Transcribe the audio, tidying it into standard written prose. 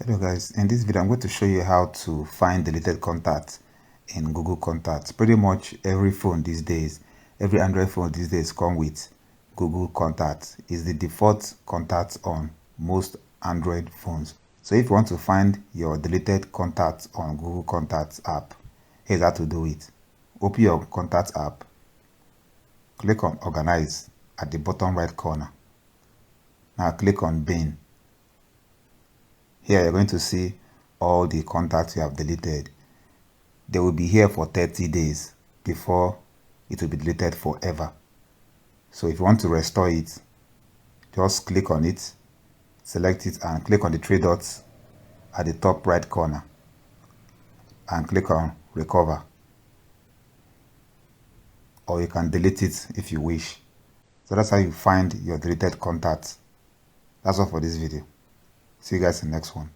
Hello guys, in this video I'm going to show you how to find deleted contacts in Google Contacts. Pretty much every phone these days, every Android phone these days come with Google Contacts. It's the default contacts on most Android phones. So if you want to find your deleted contacts on Google Contacts app, here's how to do it. Open your Contacts app, click on Organize at the bottom right corner. Now click on Bin. Here you're going to see all the contacts you have deleted. They will be here for 30 days before it will be deleted forever. So if you want to restore it, just click on it, select it and click on the three dots at the top right corner and click on Recover. Or you can delete it if you wish. So that's how you find your deleted contacts. That's all for this video. See you guys in the next one.